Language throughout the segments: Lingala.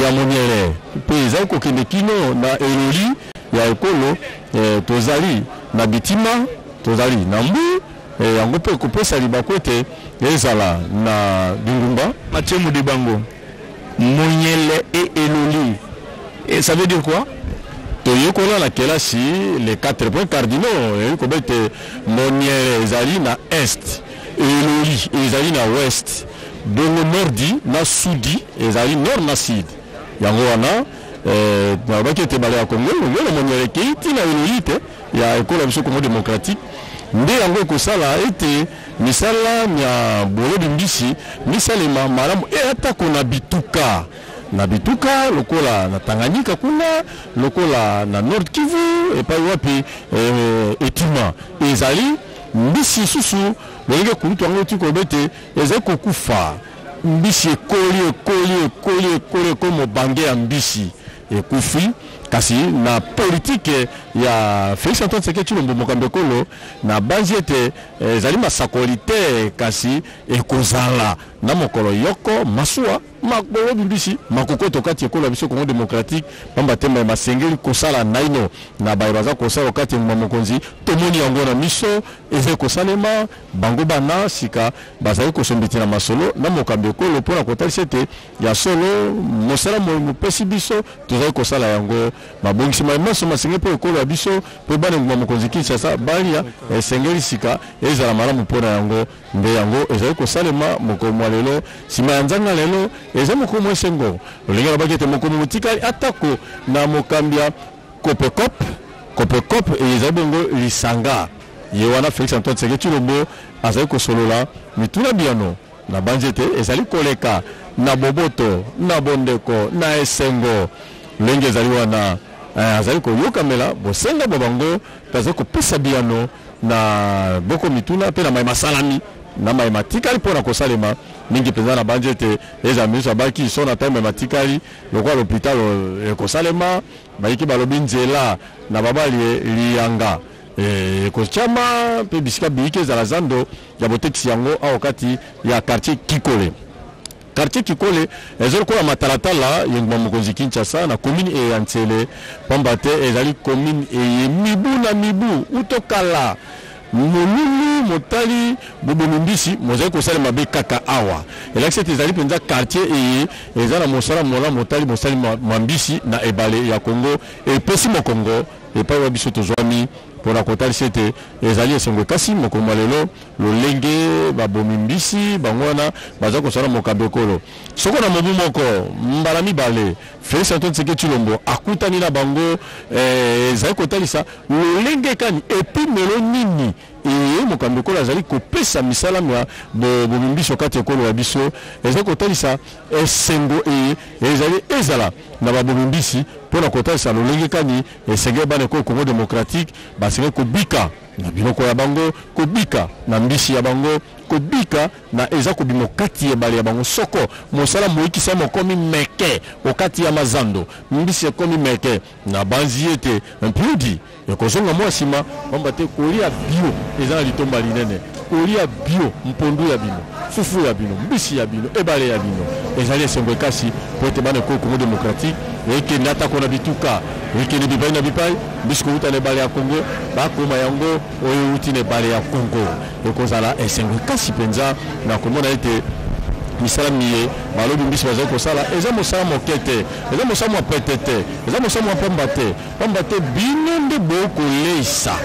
ya moniere peza ko kende kino na eloli ya ekolo tozali na bitima tozali na mbu yango pe ko pesa libakote ezala na bingumba Mathieu Mudibango moniere et eloli et ça veut dire quoi? Toyokola la kelasi les 4 points cardinaux ko bete moniere ezali na est eloli ezali na ouest dongo nordi na sudi ezali nord na sud yango wana na bakete bale ya Congo ngelo moniere keiti na elite ya ekola biso Congo démocratique nde yango ko sala ete misala nya bolo bimbisi misalema malamu ata kona bituka na bituka lokola na Tanganyika kuna lokola na Nord Kivu et pa wapi etima ezali mbisi susu lenge kulutu yango tiko bete ezali kokufa mbisi ekoli komo bange ya mbisi ekufi kasi na politique ya Félix Antoine Tshisekedi Tshilombo Mokambekolo na base ete ezali masakolite kasi ekozala na mokolo yoko masua makolo bimbisi makokoto kati ekola biso Congo démocratique pamba temba masengeli kosala naino na bayibaza kosala kati mokonzi tomoni yango na miso eze kosalema bango bana sika bazali kosombiti na masolo na Mokambekolo pona kotalisa ete ya solo mosala mopesi biso tozali kosala yango mabongisi maso masengeli po ekola biso po bana mokonzi Kinshasa balia esengeli sika ezala malamu pona yango nde yango ezali kosalema mokomo lelo sima ya nzanga lelo eza mokomo esengo olinga na bakete mokomo mutikali atako na mokambia kopekop ezali bongo lisanga ye wana Félix Antoine Tshisekedi Tshilombo azali kosolola mituna biano na banjete ezali koleka na boboto na bondeko na esengo lenge ezali wana azali koyokamela bosenga babango bazali kopesa biano na boko mituna pe na mai masalami na mai matikali pona kosalema mingi penza na banjete eza miso baki sona time matikali lokwa l'hôpital ekosalema bayiki balobi nzela na babali liyanga kochama pe bisika biki za lazando ya boteksi yango au kati ya quartier Kikole. Quartier Kikole ezali ko matalatala yengwa mokonzi Kinshasa na commune e Ntsele pambate ezali commune e mibu na mibu utokala mululu motali bobomimbisi mozali kosala mabe kaka awa elakse ezali penza quartier e ezala mosala mola motali mosali mambisi na ebale ya Congo e pesi mo Congo e pa wa biso tozwami pona kotali sete ezali esengo kasi mokomo lelo lolenge babomimbisi bangwana baza kosala Mokambekolo soko na mobu moko mbala mibale Félix Antoine Tshisekedi Tshilombo akutani na bango ezali kotalisa lolenge kani epi melo nini Mokambekolo azali kopesa misala ya bomimbisi kati ekolo ya biso ezali kotalisa esengo ezali ezala na babomimbisi pona kotalisa lolenge kani esenge bana ko Congo démocratique basenge kobika na biloko ya bango kobika na mbisi ya bango kobika na eza kobimokati ebale ya bango soko mosala moikisa mokomi meke okati ya mazando mbisi ekomi meke na banzi ete impludi ekozonga mwa sima kwamba te kolia bio eza na litomba linene kolia bio mpondu ya bino fufu ya bino mbisi ya bino ebale ya bino ezali esengo kasi po ete bana ko Congo démocratique eke nata kona bituka eke ne bibai na bipai bisko uta ne bale ya Congo bakoma yango oyo uti ne bale ya Congo ekozala esengo kasi penza na komona ete misala miye balobi mbisi bazali kosala eza mosala mokete eza mosala mwa petete eza mosala mwa pambate bino nde bokoleisa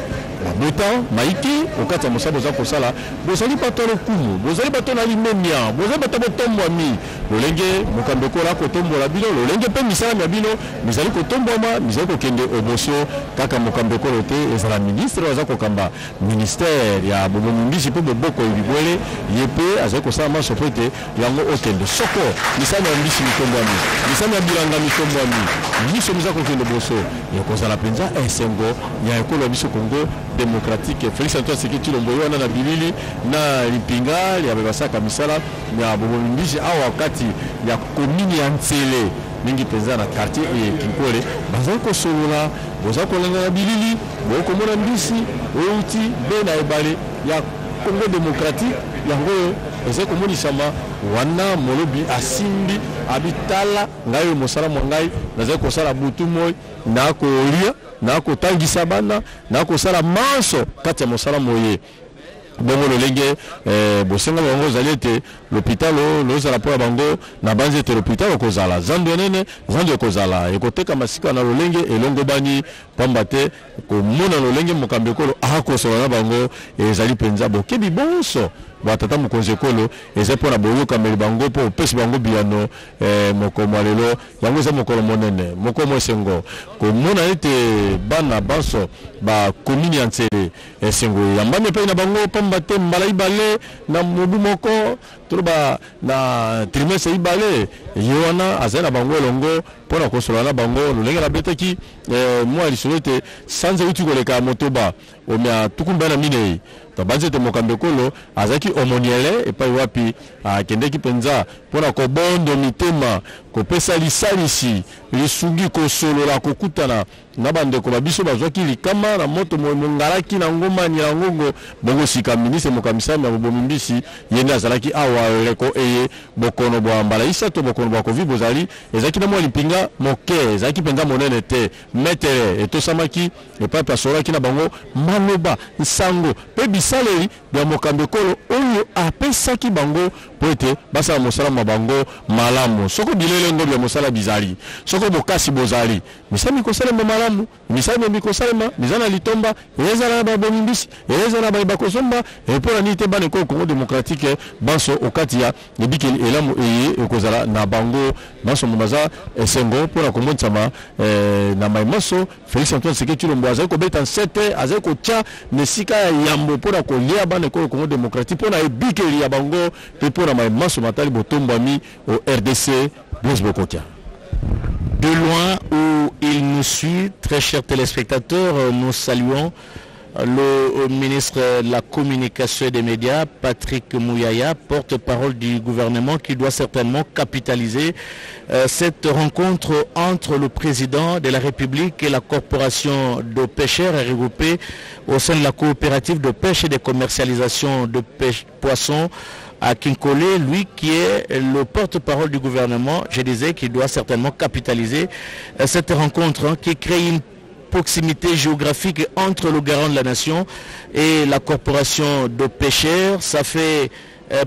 babuta maiki okati ya mosala boza kosala bozali bato lokumu bozali bato na limemia bozali bato botombwami lolenge Mokambekolo akotombola bino lolenge mpe misala ya bino mizali kotombwama mizali kokende oboso kaka Mokambekolo te ezala ministre aza kokamba ministère ya bobomimbisi mpe boboko libwele ye mpe azali kosala maso po ete yango okende soko misala ya mbisi mitombwami misala ya bilanga mitombwami miso miza kokende boso ekozala mpenza esengo ya ekolo ya biso Congo démocratique Félix Antoine Tshisekedi Tshilombo wana na bilili na lipinga ya bebasaka misala ya bobomimbisi awa wakati ya commune ya Ntsele mingi penza na quartier e Kikole bazali kosolola boza kolenga na bilili bokomona mbisi outi be na ebale ya Congo démocratique yango ezali komonisama wana molobi asimbi abitala ngai mosala mongai naza ko sala butu moy na ko lia na ko tangisa bana na ko sala manso kati ya mosala moye bongo lolenge bosenga bango zalete l'hôpital lozala po bango na banze te l'hôpital kozala zando nene zando kozala ekoteka masika na lolenge elongo bani pambate ko mona lolenge mokambekolo akosola na bango ezali penza bokebi bonso batata mukonze kolo eza pona boyo kameli bango po pesi bango biano mokomo lelo yango za mokolo monene mokomo sengo ko mona ete bana baso ba komini antsele sengo yambame pe na bango pambate mbala ibale na mudu moko turuba na trimestre ibale yona azana bango longo pona kosola na bango lolenge la betaki moi lisolete sanze uti koleka motoba omia tukumba na minei tabanze te mokambekolo azaki omoniele epai wapi akendeki penza pona ko bondo mitema ko pesa lisalisi lisungi ko solola ko kutana na bande ko babiso bazwaki likama na moto mongalaki na ngoma nya ngongo bongo sika ministre mokamisami ya bomimbisi yenda azalaki awa leko eye bokono bwa mbala isa to bokono bwa covid bozali ezaki na mo lipinga moke ezaki penza monene te metere eto samaki epai pasolaki na bango maloba nsango pe bisaleri bya mokambekolo oyo apesaki bango poete basa mosala mabango malamu soko bilele ngo bya mosala bizali soko bokasi bozali misami kosalema malamu misami bikosalema mizana litomba ezala na bomimbisi ezala na bakosomba epona nite bane ko Congo démocratique banso okati ya ebikeli elamu eye ekozala na bango banso mumaza esengo pona komontsama na maimaso Félix Antoine Tshisekedi Tshilombo azali kobeta nsete azali kotia nesika ya yambo pona kolia bane ko Congo démocratique pona ebikeli ya bango pe pona maimaso matali botombami au RDC Blaise Bokotia. De loin où il nous suit, très chers téléspectateurs, nous saluons le ministre de la Communication et des Médias, Patrick Mouyaya, porte-parole du gouvernement, qui doit certainement capitaliser cette rencontre entre le président de la République et la corporation de pêcheurs regroupée au sein de la coopérative de pêche et de commercialisation de poissons à Kinkole, lui qui est le porte-parole du gouvernement. Je disais qu'il doit certainement capitaliser cette rencontre qui crée une proximité géographique entre le garant de la nation et la corporation de pêcheurs. Ça fait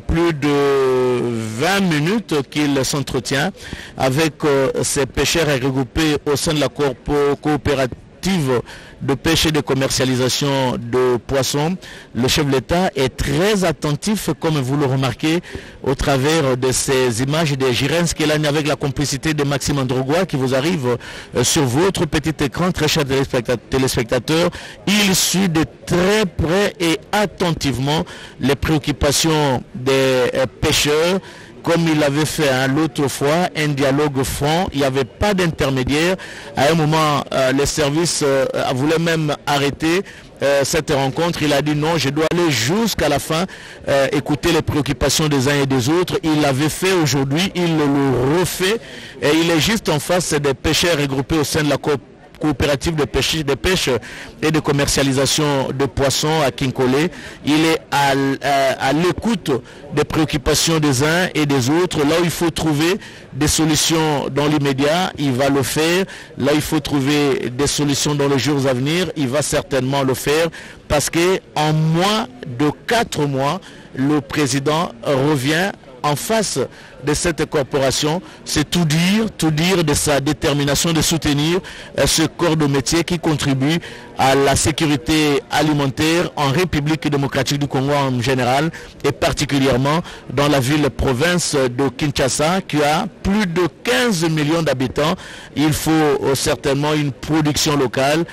plus de 20 minutes qu'il s'entretient avec ces pêcheurs regroupés au sein de la coopérative de pêche et de commercialisation de poissons. Le chef de l'État est très attentif, comme vous le remarquez, au travers de ces images de Jirens Kelani avec la complicité de Maxime Androgois qui vous arrive sur votre petit écran, très chers téléspectateurs. Il suit de très près et attentivement les préoccupations des pêcheurs, comme il avait fait l'autre fois, un dialogue franc, il n'y avait pas d'intermédiaire. À un moment, les services voulaient même arrêter cette rencontre. Il a dit non, je dois aller jusqu'à la fin, écouter les préoccupations des uns et des autres. Il l'avait fait aujourd'hui, il le refait, et il est juste en face des pêcheurs regroupés au sein de la coopérative de pêche et de commercialisation de poissons à Kinkole. Il est à l'écoute des préoccupations des uns et des autres. Là où il faut trouver des solutions dans l'immédiat, il va le faire. Là où il faut trouver des solutions dans les jours à venir, il va certainement le faire, parce qu'en moins de 4 mois, le président revient en face de cette corporation. C'est tout dire de sa détermination de soutenir ce corps de métier qui contribue à la sécurité alimentaire en République démocratique du Congo en général, et particulièrement dans la ville-province de Kinshasa qui a plus de 15 millions d'habitants. Il faut certainement une production locale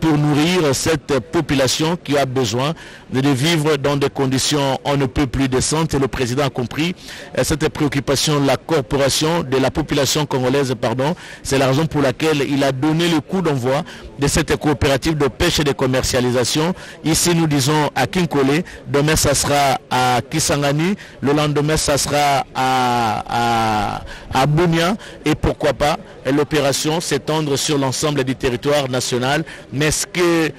pour nourrir cette population qui a besoin de vivre dans des conditions on ne peut plus décentes. Et le président a compris cette préoccupation de la corporation, de la population congolaise, pardon. C'est la raison pour laquelle il a donné le coup d'envoi de cette coopérative de pêche et de commercialisation. Ici, nous disons à Kinkole, demain ça sera à Kisangani, le lendemain ça sera à Bunia, et pourquoi pas l'opération s'étendre sur l'ensemble du territoire national. Mais ce que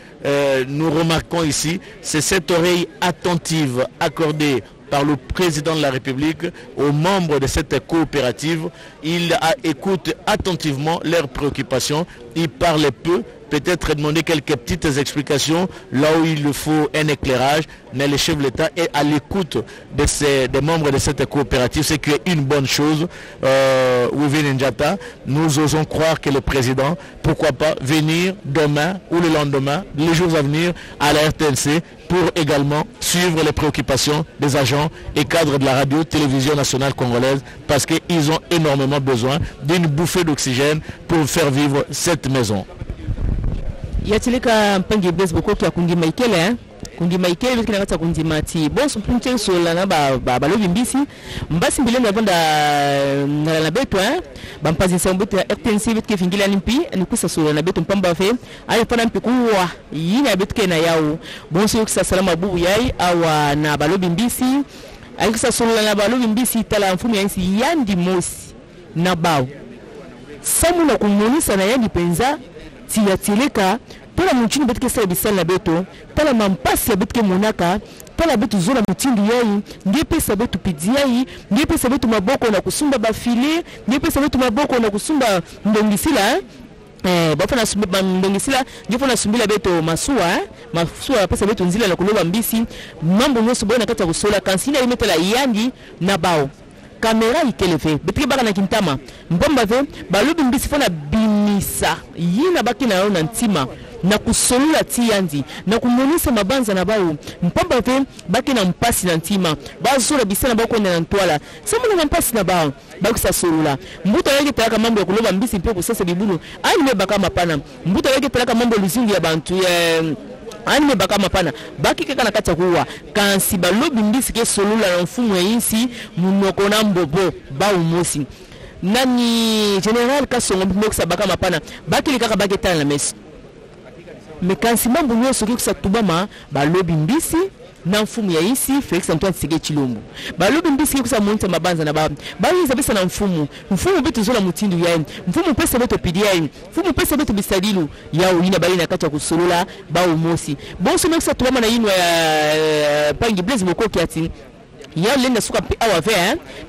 nous remarquons ici, c'est cette oreille attentive accordée par le président de la République aux membres de cette coopérative. Il écoute attentivement leurs préoccupations, il parle peu, peut-être demander quelques petites explications là où il faut un éclairage, mais le chef de l'État est à l'écoute des membres de cette coopérative, c'est une bonne chose. Wivine Njata, nous osons croire que le président, pourquoi pas venir demain ou le lendemain, les jours à venir, à la RTNC pour également suivre les préoccupations des agents et cadres de la radio-télévision nationale congolaise, parce qu'ils ont énormément besoin d'une bouffée d'oxygène pour faire vivre cette maison. Yatilika mpangi blaze boko kia kundi maikele kundi maikele biki nakata kundi mati bonso punche sola na balobi mbisi mbasi mbile na banda na beto bampazi sambuti ya RTNC biki fingila limpi ni kusa sola na beto mpamba fe ali pana mpikuwa yina betike na yao bonso yokisa salama bubu yai awa na balobi mbisi ali kusa sola na balobi mbisi tala mfumu ya nsi yandi mosi na bao samu na kumonisa na yandi penza tia tileka pala mchini betike sa bisala na beto pala mampasi ya betike monaka pala betu zona mutindi yai ndiye pesa betu pidi yai ndiye pesa betu maboko na kusumba bafile ndiye pesa betu maboko na kusumba ndongisila bafana sumba ndongisila ndiye fana sumbila beto masuwa pesa betu nzila na kuloba mbisi mambo nyoso bona kata kusola kansina imetela yandi na bao kamera ikelefe betike baka na kintama mbomba ve balubi mbisi fana bimisa yina baki na na ntima na kusolula tiyandi na kumonisa mabanza na bao mpamba ve baki na mpasi na ntima bazora bisana bako na ntwala samu na mpasi na bao baki sa solula mbuta yake talaka mambo ya kuloba mbisi mpe kusasa bibulu ali baka mapana mbuta yake talaka mambo luzingi ya bantu anime baka mapana baki keka na kata kuwa kansi balobi mbisi ke solula na mfumu ya insi munoko na mbobo ba umosi nani general kasongo mboksa baka mapana baki likaka baki tana na mesi mekansi mambo nyoso kikusa tubama balobi mbisi na mfumu ya insi Felix Antoine Tshisekedi Tshilombo balobi mbisi kikusa monita mabanza na bayiza bisa na mfumu bitu zola mutindu yayi mfumu pesa beto pidi yayi mfumu pesa beto bisadilu ya ulina bali na kata kusolula ba umosi bonso mekisa tubama na yinwa ya pangi blaze mokoki ati ya lenda suka awa ve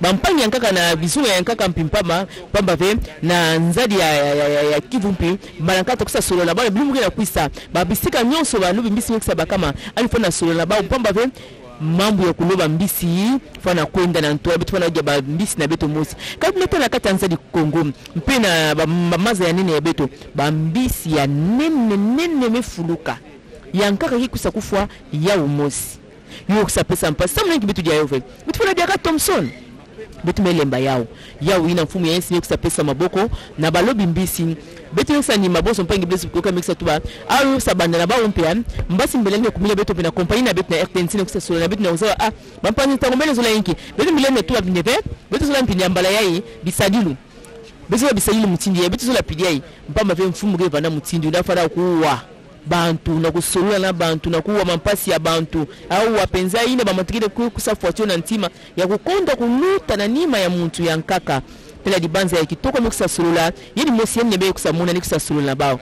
bampangi yankaka na bizuwa yankaka mpimpama pamba ve na nzadi ya kivumpi malankata kusa solo na ba bilumu na kuisa babisika nyonso balobi mbisi mekisa bakama alifona solo na ba pamba ve mambo ya kuloba mbisi fana kwenda na ntoa bitu fana ya mbisi na beto mosi kati meta na kata nzadi Kongo mpe na maza ya nene ya beto bambisi ya nene mefuluka yankaka kikusa kufwa ya umosi yo kusapesa mpasa samu nengi bitu jayo ve bitu fana biaka Thompson bitu melemba yao ina mfumu ya ensi kusapesa maboko na balobi mbisi bitu yesa ni maboso mpangi blesi kutoka mixa tuba au sabanda na bao mpya mbasi mbelenge kumile bitu vina kompani na bitu na RTNC na kusasola na bitu na usawa bampani tangombele zola yinki bitu mbelenge tuba bineve bitu zola mpini ambala yai bisadilu bitu bisadilu mutindi ya bitu zola pidi yai mpamba ve mfumu ge vana mutindi unafara kuwa bantu na kusolula na bantu na kuwa mampasi ya bantu au wapenza ine bamatikide kusafuatio na ntima ya kukonda kunuta na nima ya muntu ya nkaka pela dibanza ya kitoko mekusa solula yeni mosi yeni nebe kusamuna ni kusasolula na bao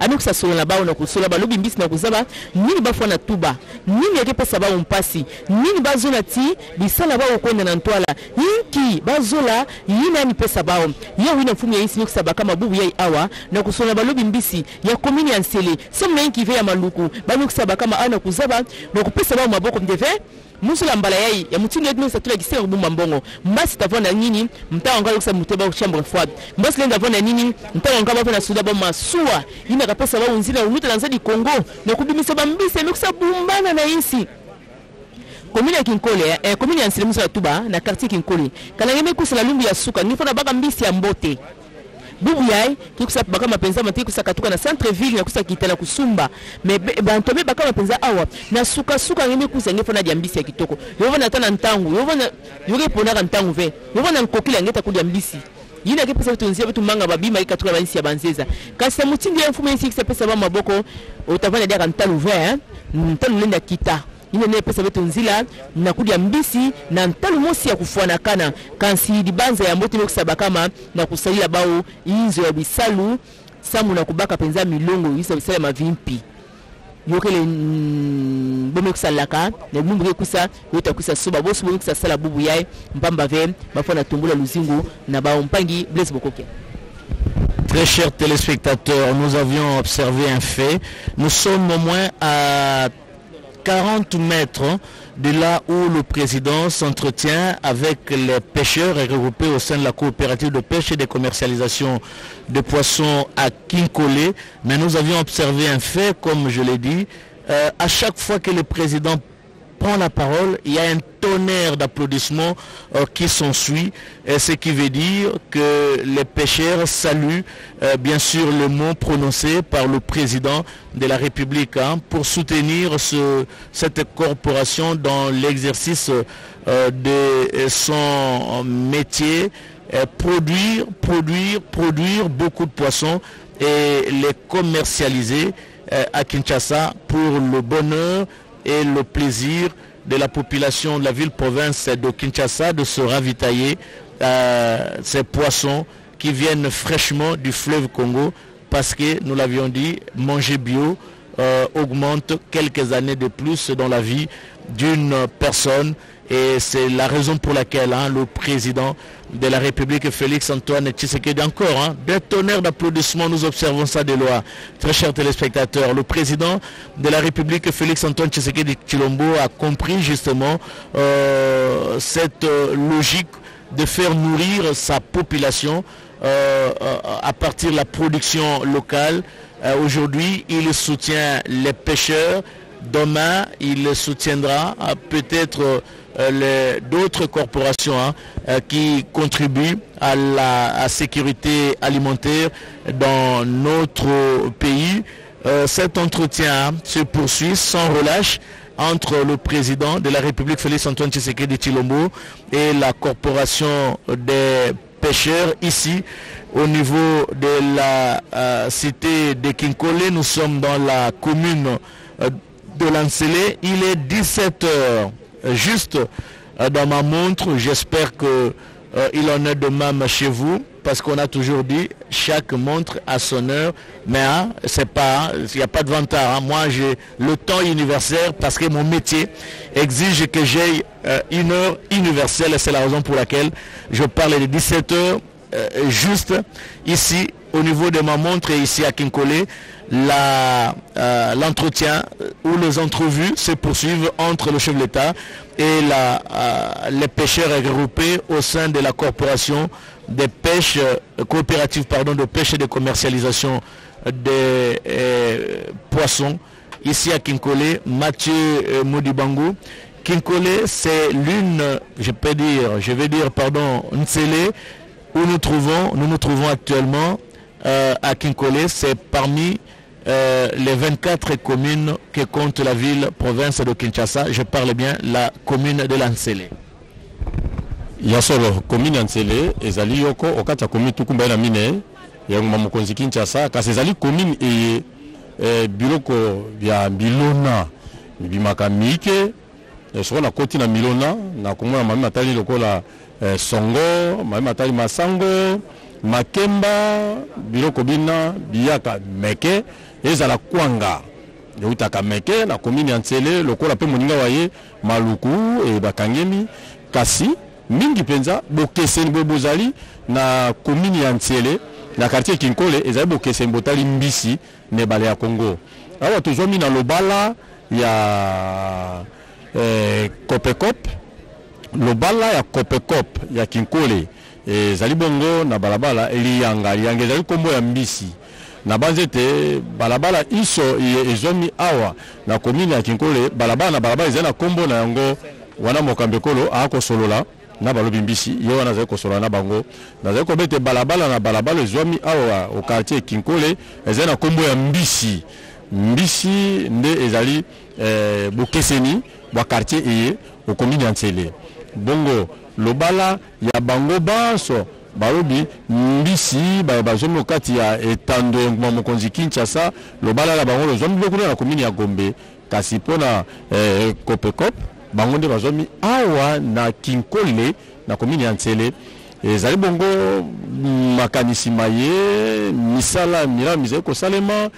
ami kusasolula na bao na kusola balobi mbisi na kuzaba nini bafwa na tuba nini yake pesa bao mpasi nini bazola ti bisala bao kwenda na ntwala yinki bazola yina ni pesa bao yao ina mfumu ya insi kusaba kama bubu yai awa na kusola balobi mbisi ya komini ya nsele somu na yinki ve ya maluku bami kusaba kama ana kuzaba na kupesa bao maboko mdeve musula mbala yai ya mutini yetu nisa tula kisema kubumba mbongo mbasi tavona nini mtawa ngalo kusa muteba chambre froide mbasi lenda vona nini mtawa ngalo vona suda ba masua ina kapesa ba unzila unuta na nzadi Kongo na kubimisa bambisa imekusa bumbana na insi komini ya Kinkole komini ya nsile musula tuba na quartier Kinkole kana ngeme kusala lumbi ya suka nifona baka mbisi ya mbote bubu yai kikusa baka mapenza matiki kusakatuka na centre ville na kusakita kusumba me bantobe baka mapenza awa na suka ngeme kusa ngefona diambisi ya kitoko yovona tana ntangu yovona yoge ponaka ntangu ve yovona nkokila ngeta kudia mbisi yina ke pesa tunzia bitu manga babima ikatuka bansi ya banzeza kasi mutindi ya mfumo yensi kisa pesa ba maboko utavana dia kantalu ve ntalu lenda kita ina ne pesa betu nzila na kudia mbisi na ntalu mosi ya kufuana kana kansi dibanza ya mbote kusaba kama na kusalila bao inzo ya bisalu samu na kubaka penza milongo isa bisala mavimpi yokele bomek salaka ne bumbuke kusa yota kusa soba bosu bomek sala bubu yae mpamba ve bafona tumbula luzingu na baompangi Blaise Bokoke. Très chers téléspectateurs, nous avions observé un fait. Nous sommes au moins à 40 mètres de là où le président s'entretient avec les pêcheurs regroupés au sein de la coopérative de pêche et de commercialisation de poissons à Kinkole. Mais nous avions observé un fait, comme je l'ai dit, à chaque fois que le président prend la parole, il y a un tonnerre d'applaudissements qui s'ensuit, ce qui veut dire que les pêcheurs saluent bien sûr le mot prononcé par le président de la République pour soutenir cette corporation dans l'exercice de son métier, produire beaucoup de poissons et les commercialiser à Kinshasa pour le bonheur et le plaisir de la population de la ville-province de Kinshasa de se ravitailler ces poissons qui viennent fraîchement du fleuve Congo, parce que, nous l'avions dit, manger bio augmente quelques années de plus dans la vie d'une personne. Et c'est la raison pour laquelle le président de la République, Félix Antoine Tshisekedi, encore des tonnerres d'applaudissements, nous observons ça de loin. Très chers téléspectateurs, le président de la République, Félix Antoine Tshisekedi Tshilombo, a compris justement cette logique de faire nourrir sa population à partir de la production locale. Aujourd'hui, il soutient les pêcheurs. Demain, il soutiendra peut-être d'autres corporations qui contribuent à la sécurité alimentaire dans notre pays. Cet entretien se poursuit sans relâche entre le président de la République, Félix Antoine Tshisekedi Tshilombo, et la corporation des pêcheurs ici au niveau de la cité de Kinkole. Nous sommes dans la commune de Lancelé. Il est 17h juste dans ma montre. J'espère que il en est de même chez vous, parce qu'on a toujours dit chaque montre a son heure, mais c'est pas, il n'y a pas de vantard. Moi j'ai le temps universel parce que mon métier exige que j'aie une heure universelle. C'est la raison pour laquelle je parle de 17h juste ici au niveau de ma montre et ici à Kinkole. L'entretien ou les entrevues se poursuivent entre le chef de l'État et les pêcheurs regroupés au sein de la corporation des pêches, coopérative de pêche et de commercialisation des poissons ici à Kinkole. Mathieu Modibango. Kinkole, c'est l'une, je vais dire Ntsele, où nous nous trouvons actuellement à Kinkole. C'est parmi les 24 communes que compte la ville-province de Kinshasa. Je parle bien la commune de Lansele. Yasolo commune Lansele ezali yoko okata commune tukumba na mine ya mamukonzi Kinshasa kasi ezali commune biloko ya Milona bimaka mike soko na koti na Milona na komona mami matali lokola Songo, mami matali Masango, Makemba, biloko bina biyaka meke ezala kwanga utaka meke na commune ya Ntsele lokola pe moninga waye maluku e bakangemi kasi mingi penza bokeseni bozali na commune ya Ntsele na quartier Kinkole ezali bokeseni botali mbisi ne bale ya Congo. Awa tozomi na lobala ya Kopekop, lobala ya Kopekop ya Kinkole ezali bongo na balabala eliyanga ezali kombo ya mbisi na banzete balabala iso ezomi awa na commune ya Kinkole balabala ezali na kombo na yango wana mokambekolo akosolola na balobi mbisi ye wana zali kosolola na bango nazali kobete balabala ezomi awa au quartier Kinkole ezali na kombo ya mbisi nde ezali bokeseni bwa quartier eye au commune ya Ntsele bongo lobala ya bango banso balobi mbisi bazomi okati ya etando ya mokonzi Kinshasa lobala la bango lozomi lokuna na commune ya Gombe kasi pona Kopekop bango nde bazomi awa na Kinkole na commune ya Ntsele ezali bongo makanisi maye misala mira mizeko kosalema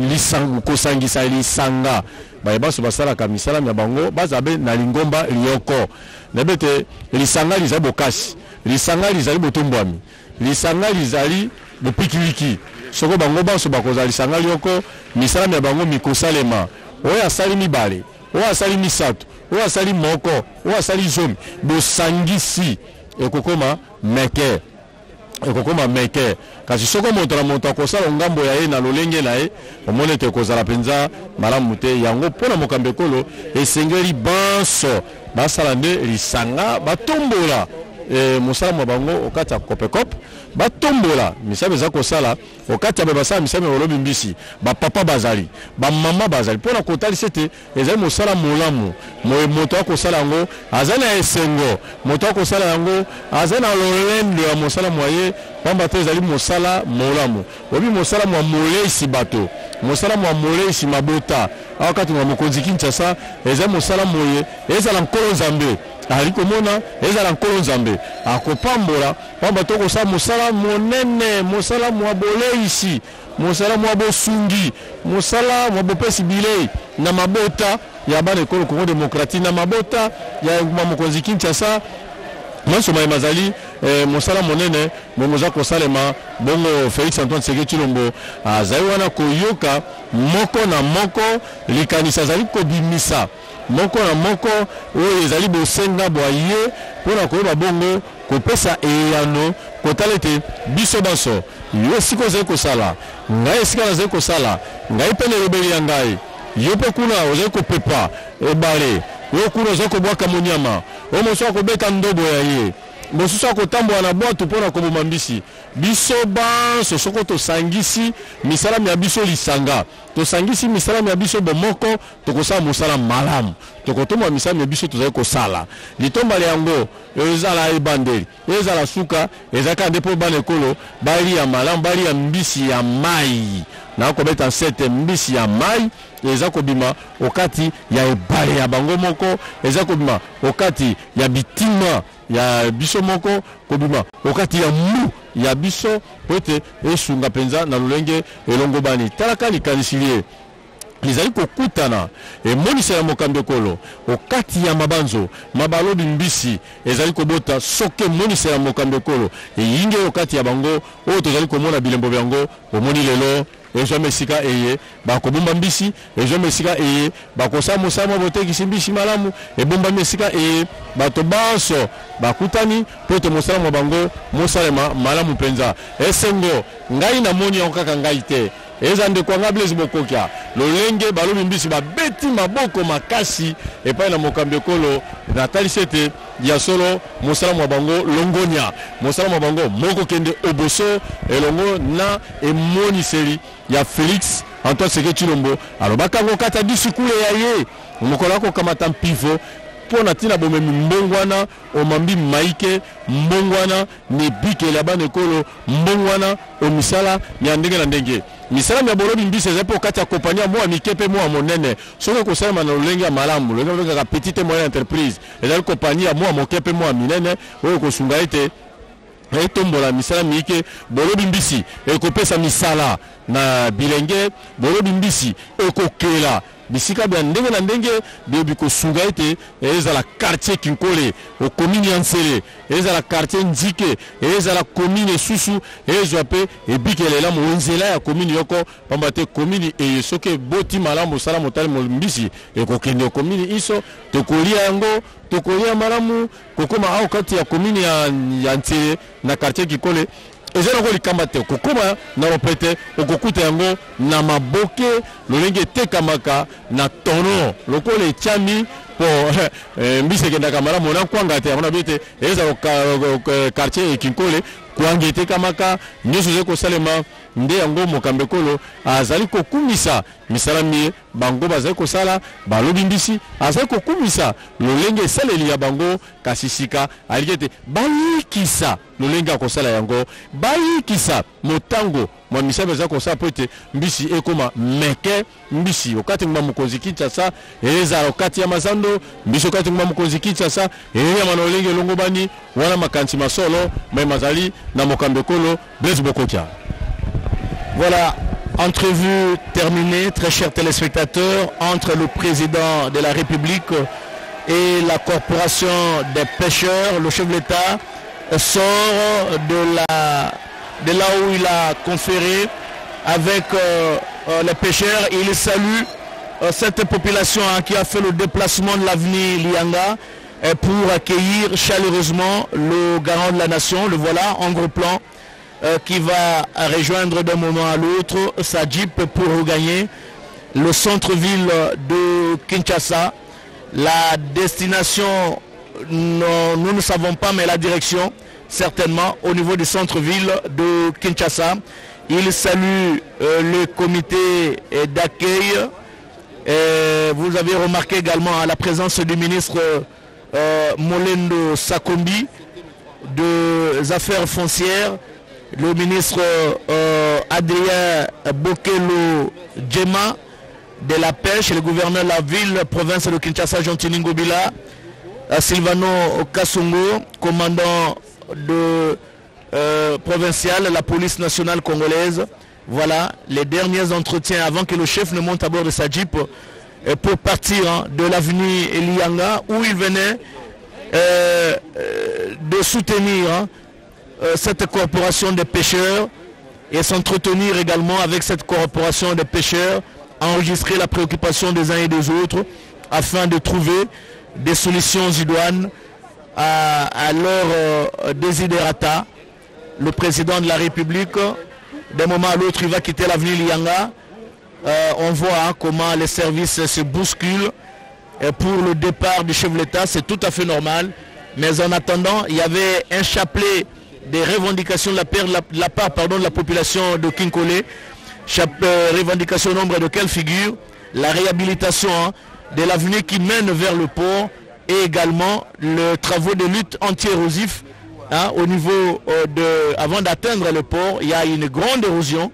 lisango kosangisa lisanga bayebaso basalaka misala ya bango bazabe na lingomba lioko nabete lisanga lizali bokasi lisanga lizali botombwami lisanga lizali bopikiliki soko bango baso bakozala lisanga lioko misala ya bango mikosalema oyo asali mibale oyo asali misato oyo asali moko oyo asali zomi bosangisi ekokoma meke kasi soko moto na moto akosala ngambo ya ye na lolenge na ye omone te kozala penza malamu te yango mpona mokambi ekolo esengeli banso basala nde lisanga batombola mosala mwa bango okati ya kopekope batombola misala eza kosala okati ya basala misala olobi mbisi bapapa bazali bamama bazali mpona kotalisa ete ezali mosala molamu moto akosala yango aza na esengo moto akosala yango aza na lolendo ya mosala mwa ye pamba te ezali mosala molamu obi mosala mwa moleisi bato mosala mwa moleisi mabota awakati mwa mokonzi Kinshasa ezali mosala moye ezala nkolo nzambe ali komona ezala nkolo nzambe akopambola pamba to kosala mosala monene mosala mwa boleisi mosala mwa bosungi mosala mwa bopesi bilei na mabota ya bana ekolo Congo Démocratique na mabota ya mokonzi Kinshasa manso mazali mosala monene momoza kosalema bongo Félix Antoine Tshisekedi Tshilombo azali wana koyoka moko na moko likanisa zali kobimisa moko na moko oyo ezali bosenga bwa ye mpona koyeba bongo kopesa eyano kotala ete biso baso yo esika ozali kosala ngai esika nazali kosala ngai mpe na elobeli ya ngai yo mpe kuna ozali kopepa ebale yo kuna ozali kobwaka monyama oyo mosusu akobeta ndobo ya ye mosusu akotambola na bwato mpona koboma mbisi biso banso soko tosangisi misala ya biso lisanga tosangisi misala ya biso bomoko tokosala mosala malamu tokotomba misala ya biso tozali kosala litombala yango ezala ebandeli ezala suka ezaka nde mpo bana ekolo bali ya malamu bali ya mbisi ya mai na kobeta sete mbisi ya mai eza kobima okati ya ebale ya bango moko eza kobima okati ya bitima ya biso moko kobima okati ya mu ya biso pote esunga penza na lolenge elongo bani talaka likanisilie lizali kokutana emonisa ya mokambi ekolo okati ya mabanzo mabalobi mbisi ezali kobota soke monisa ya mokambi ekolo eyinge okati ya bango oyo tozali komona bilembo byango omoni lelo ezo mesika eye bakobomba mbisi ezo mesika eye bakosala mosala botekisi mbisi malamu ebomba mesika eye bato banso bakutani pote mosala mwa bango mosalema malamu penza esengo ngai na moni yango kaka ngai te eza ndeko anga Blaise Bokokia lolenge balobi mbisi babeti maboko makasi epai na mokambi ekolo natalisi ete ya solo mosala mwa bango longonya mosala mwa bango moko kende oboso elongo na emoniseli ya Félix Antoine Tshisekedi Tshilombo alobaka ngo kata disikule ya ye mokolo akokamata mpivo pona tina bomemi mbongwana omambi maike mbongwana ne bikela bana ekolo mbongwana omisala ya ndenge na ndenge misala ya bolobi mbisi ezepo kati ya kompania mwa mikepe mwa monene soki kosalema na lolenge ya malamu lolenge olengaka petite moyenne entreprise ezali kompania mwa mokepe mwa minene oyo kosunga ete etombola misala mike bolobi mbisi ekopesa misala na bilenge bolobi mbisi ekokela bisika bya ndenge na ndenge bikosunga ete ezala quartier Kinkole o commune ya Nsele ezala quartier Nzike ezala commune susu ezwa pe ebikelela monzela ya commune yoko pamba te commune esoke boti malamu sala motali mbisi ekokende commune iso tokolia yango tokolia malamu kokoma au kati ya commune ya Nsele na quartier Kinkole ezala ko likamba te kokoma na lopete okokuta yango na maboke lolenge tekamaka na tono lokole chami po mbise kenda kamala mona kwanga te ona bete ezala quartier Kinkole kwanga tekamaka nyoso zeko salema nde yango mokambe kolo azali kokumisa misala mie bango bazali kosala balobi mbisi azali kokumisa lolenge esaleli ya bango kasi sika alikete bayikisa lolenge akosala yango bayikisa motango mwa misabe azali kosala po ete mbisi ekoma meke mbisi okati nguma mokonzi Kinshasa ezala okati ya mazando mbisi okati nguma mokonzi Kinshasa eyama na lolenge elongo bani wana makansi masolo me mazali na mokambe kolo Blaise Bokotia. Voilà, entrevue terminée, très chers téléspectateurs, entre le président de la République et la corporation des pêcheurs. Le chef de l'État sort de là où il a conféré avec les pêcheurs. Il salue cette population qui a fait le déplacement de l'avenue Lianga pour accueillir chaleureusement le garant de la nation. Le voilà en gros plan. Qui va rejoindre d'un moment à l'autre sa Jeep pour regagner le centre-ville de Kinshasa. La destination, nous ne savons pas, mais la direction, certainement, au niveau du centre-ville de Kinshasa. Il salue le comité d'accueil. Vous avez remarqué également la présence du ministre Molendo Sakombi des Affaires foncières, le ministre Adrien Bokelo Djema de la pêche, le gouverneur de la ville, province de Kinshasa, Jean-Tini Ngobila, Silvano Kasongo, commandant de provincial, la police nationale congolaise. Voilà les derniers entretiens avant que le chef ne monte à bord de sa Jeep pour partir de l'avenue Elianga où il venait de soutenir cette corporation de pêcheurs et s'entretenir également avec cette corporation de pêcheurs, enregistrer la préoccupation des uns et des autres afin de trouver des solutions idoines à leur desiderata. Le président de la République, d'un moment à l'autre, il va quitter l'avenue Lianga. On voit comment les services se bousculent pour le départ du chef de l'État, c'est tout à fait normal. Mais en attendant, il y avait un chapelet des revendications de la part de la population de Kinkole, revendications au nombre de quelles figurent la réhabilitation de l'avenue qui mène vers le port et également le travaux de lutte anti-érosif au niveau avant d'atteindre le port. Il y a une grande érosion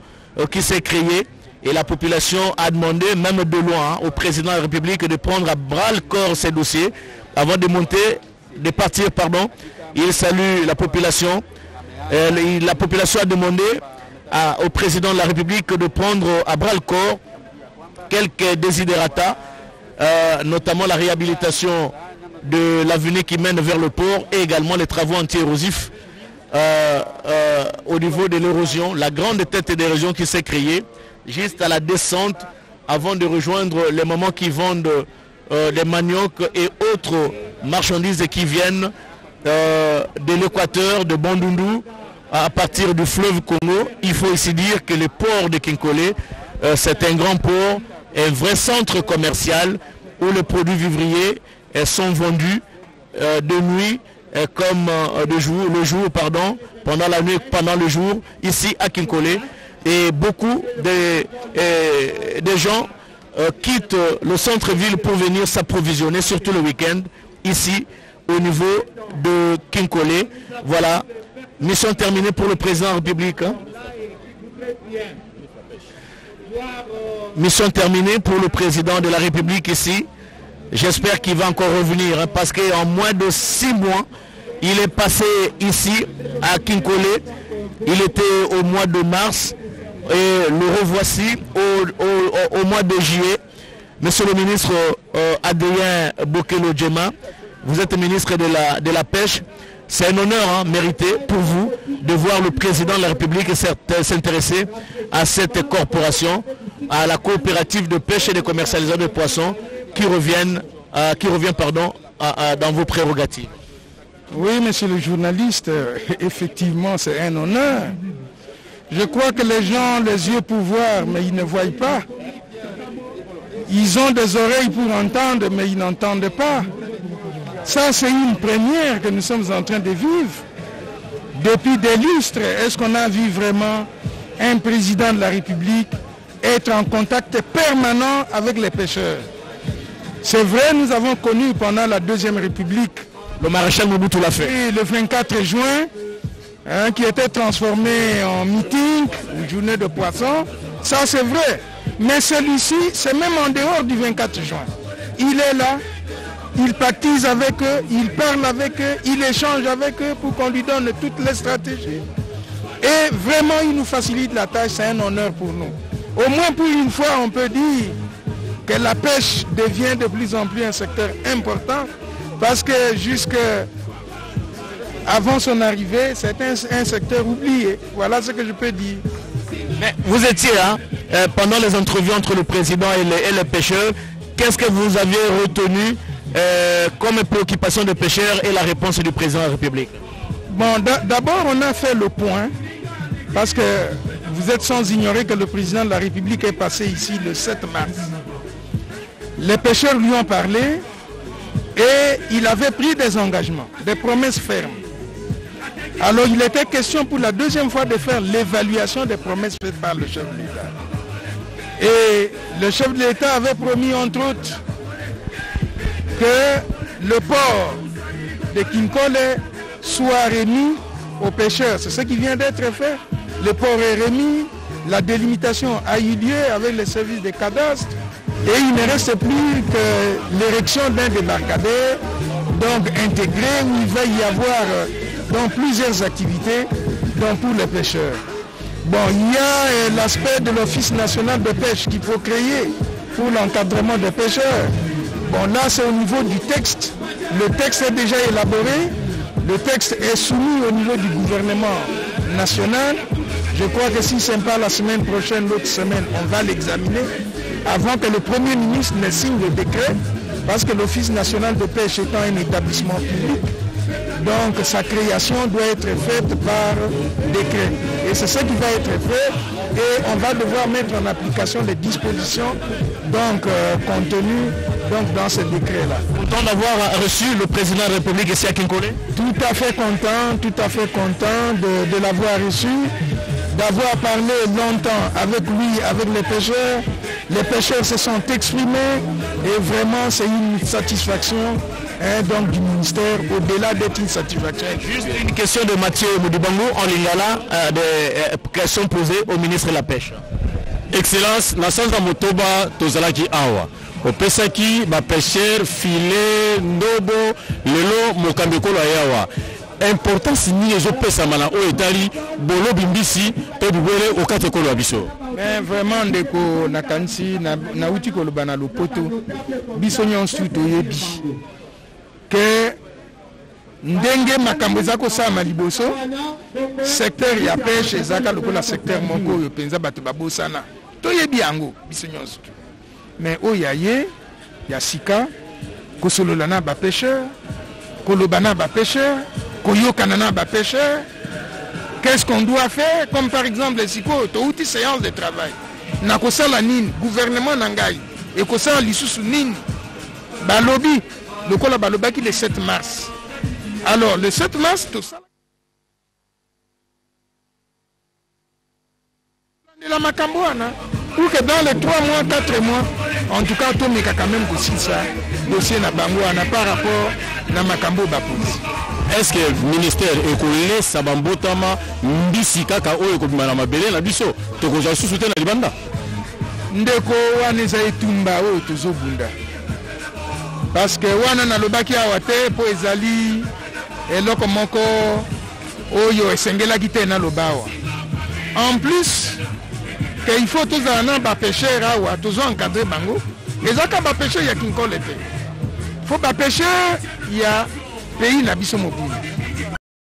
qui s'est créée et la population a demandé même de loin au président de la République de prendre à bras le corps ces dossiers avant de partir. Il salue la population. La population a demandé au président de la République de prendre à bras le corps quelques desiderata, notamment la réhabilitation de l'avenue qui mène vers le port et également les travaux anti-érosifs au niveau de l'érosion, la grande tête d'érosion qui s'est créée juste à la descente avant de rejoindre les mamans qui vendent des maniocs et autres marchandises qui viennent de l'Équateur, de Bandundu, à partir du fleuve Congo. Il faut ici dire que le port de Kinkole, c'est un grand port, un vrai centre commercial où les produits vivriers sont vendus de nuit comme le jour, pendant la nuit, pendant le jour, ici à Kinkole. Et beaucoup de gens quittent le centre-ville pour venir s'approvisionner, surtout le week-end, ici au niveau de Kinkole. Voilà, mission terminée pour le président de la République. Mission terminée pour le président de la République ici. J'espère qu'il va encore revenir parce qu'en moins de 6 mois, il est passé ici à Kinkole. Il était au mois de mars et le revoici au mois de juillet. Monsieur le ministre Adrien Bokelo Djema, vous êtes ministre de la pêche. C'est un honneur mérité pour vous de voir le président de la République s'intéresser à cette corporation, à la coopérative de pêche et de commercialisation de poissons qui revient dans vos prérogatives. Oui, monsieur le journaliste, effectivement, c'est un honneur. Je crois que les gens ont les yeux pour voir, mais ils ne voient pas. Ils ont des oreilles pour entendre, mais ils n'entendent pas. Ça, c'est une première que nous sommes en train de vivre. Depuis des lustres, est-ce qu'on a vu vraiment un président de la République être en contact permanent avec les pêcheurs. C'est vrai, nous avons connu pendant la Deuxième République, le maréchal Mobutu l'a fait. Et le 24 juin, qui était transformé en meeting, une journée de poissons, ça c'est vrai. Mais celui-ci, c'est même en dehors du 24 juin. Il est là, il pactise avec eux, il parle avec eux, il échange avec eux pour qu'on lui donne toutes les stratégies. Et vraiment, il nous facilite la tâche, c'est un honneur pour nous. Au moins pour une fois, on peut dire que la pêche devient de plus en plus un secteur important parce que jusqu'avant son arrivée, c'était un secteur oublié. Voilà ce que je peux dire. Mais vous étiez là, pendant les entrevues entre le président et les pêcheurs, qu'est-ce que vous aviez retenu comme préoccupation des pêcheurs et la réponse du président de la République? Bon, d'abord, on a fait le point, parce que vous êtes sans ignorer que le président de la République est passé ici le 7 mars. Les pêcheurs lui ont parlé et il avait pris des engagements, des promesses fermes. Alors il était question pour la deuxième fois de faire l'évaluation des promesses faites par le chef de l'État. Et le chef de l'État avait promis entre autres que le port de Kinkole soit remis aux pêcheurs. C'est ce qui vient d'être fait. Le port est remis, la délimitation a eu lieu avec les services des cadastres et il ne reste plus que l'érection d'un débarcadère donc intégré où il va y avoir plusieurs activités pour les pêcheurs. Bon, il y a l'aspect de l'Office national de pêche qu'il faut créer pour l'encadrement des pêcheurs. Bon, là c'est au niveau du texte. Le texte est déjà élaboré. Le texte est soumis au niveau du gouvernement national. Je crois que si ce n'est pas la semaine prochaine, l'autre semaine, on va l'examiner avant que le Premier ministre ne signe le décret, parce que l'Office national de pêche étant un établissement public, donc sa création doit être faite par décret. Et c'est ce qui va être fait et on va devoir mettre en application les dispositions contenues dans ce décret-là. Content d'avoir reçu le président de la République ici à Kinkole? Tout à fait content de l'avoir reçu, d'avoir parlé longtemps avec lui, avec les pêcheurs. Les pêcheurs se sont exprimés et vraiment c'est une satisfaction du ministère, au-delà d'être une satisfaction. Juste une question de Mathieu Moudibangou en Lingala, des questions posées au ministre de la Pêche. Excellence, na sanza motoba tozalaki awa. Opesaki ba pêcheur filet ndobo lelo mokambekolo yawa. Importance ni ezopesa mana o etali bolo bimbisi pe bibele okate kolo biso. Mais vraiment ndeko nakansi na uti koloba na lopoto biso nyonso toyebi que ndenge makambo ezako sama liboso secteur ya pêche ezaka lokola secteur moko oyo penza bato babosana toyebi yango biso nyonso. Mais oyaye ya sika kosolola na ba pêcheur koloba na ba pêcheur koyokana na ba pêcheur. Qu'est-ce qu'on doit faire? Comme par exemple siko touti séance de travail na kosala nini gouvernement nangai et kosala lisusu nini balobi lokola balobaki le 7 mars. Alors le 7 mars tout ça la makamboana pour que dans les 3 mois 4 mois en tout cas tout meka quand même aussi ça dossier na bangoana par rapport na makambo ba police. Est-ce que le ministère écolé sabambotama mbisi kaka oyo kobimana mabele na biso tokoza susuté na libanda ndeko wana za etumba oyo tozobunda parce que wana na lobaki awate po ezali eloko moko oyo esengelaki te na lobawa. En plus que il faut tous en ba pêcheur awa tous encadrer bango ezaka ba pêcheur ya Kinkole te. Faut ba pêcheur ya pays na biso mobile.